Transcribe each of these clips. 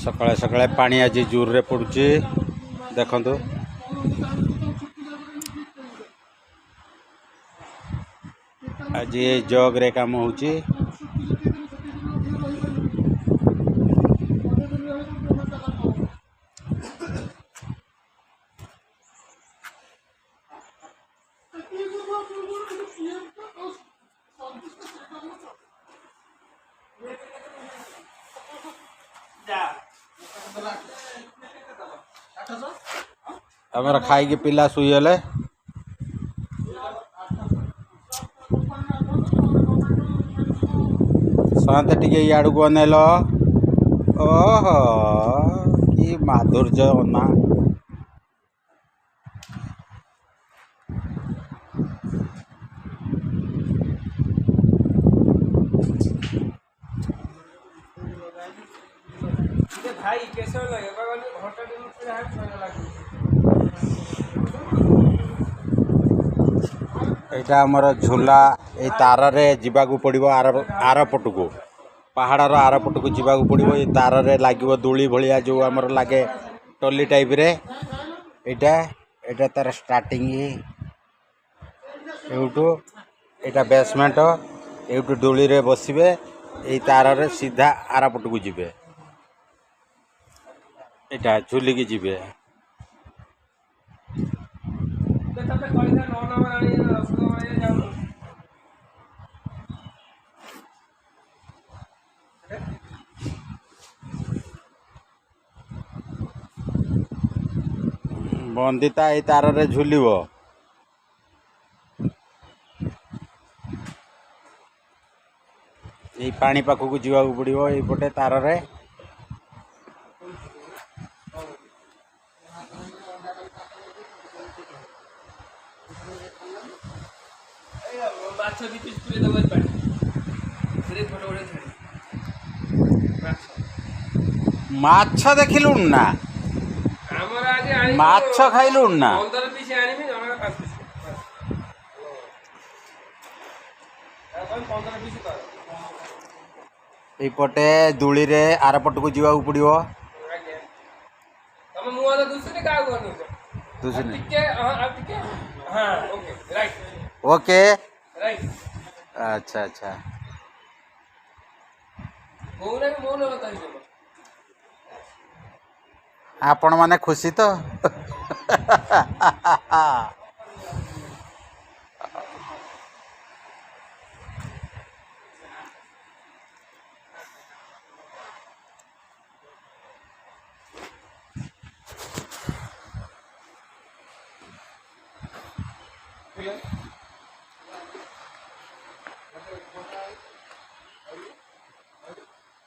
सकाळे सकाळे पानी आज जोर रे पड़ुची देखंतु आज ये जग रे काम होची। आमर खाई के पिला शुईगले शांत टिके याड़ को अनेल। ओहो कि माधुर्य ना भाई कैसे लगे घंटा दिन एटा हमर झूला ए तार रे जीवाकू पड़िबो आर पटको पहाड़र आर पटको जीवाकू पड़िबो। ए तार रे लागिबो दूली भलिया जो हमर लागे टली टाइप रे एटा एटा तार स्टार्टिंग एउटू एटा बेसमेंट एउटू दूली रे बसिबे ए तार रे सीधा आर पटको जिबे एटा झूली की जिबे। बंदिता ए तार रे झूलिबो ए पानी पाखकू जीवाकू पड़िबो ए पटे तार रे। माछ देखिलु ना माछ खाइलु ना एपटे दूली रे आर पटको जीवाकू पड़िबो। ओके अच्छा अच्छा आपण माने खुशी तो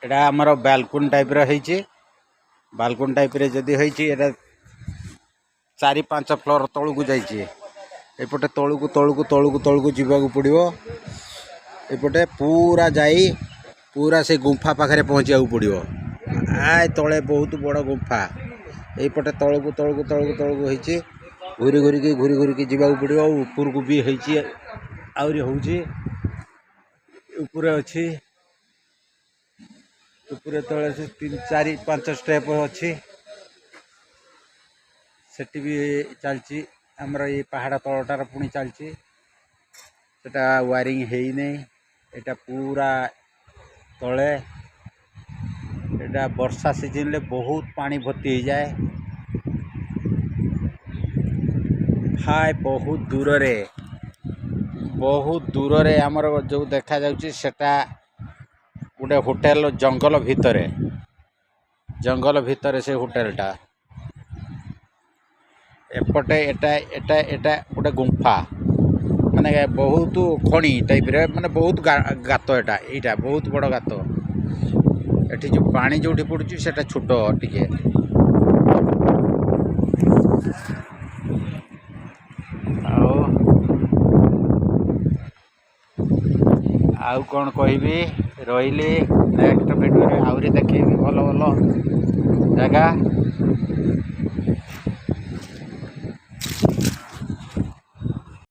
एटा हमर बालकनी टाइप रे हेची। बालकनी टाइप रे जदी हेची एटा 4-5 फ्लोर तळकू जाईची। एपटे तळकू तळकू तळकू तळकू जीवाकू पड़िबो। एपटे पूरा जाई पूरा से गुंफा पाखरे पहुंचियाकू पड़िबो। आय तळे बहुत बड़ गुंफा एपटे तळकू तळकू तळकू तळकू हेची। घुरी घुरी के जीवाकू पड़िबो। ऊपर को भी हेची आउरी होची ऊपर अछि ऊपर तले से 3-4-5 स्टेप अच्छी सेठी भी चलची। हमरा ये पहाड़ तलटार पुणी चलची सेटा वायरिंग हेई नहीं एटा पूरा तले एटा वर्षा सीजन ले बहुत पानी भर्ती हो जाए। हाय बहुत दूर रे हमर जो देखा जाउची सेटा गोटे होटेल जंगल भितर से होटेलटा एपटे एटा एटा एटा गोटे गुंफा माने बहुत खणी टाइप रे माने बहुत गात एटा एटा बहुत बड़ गात एठी जो पानी जोठी पड़ुची सेटा छोटो टिके आउ कौन कहबी रही नेक्स्ट वीडियो आउरी देखी भल भल जगह।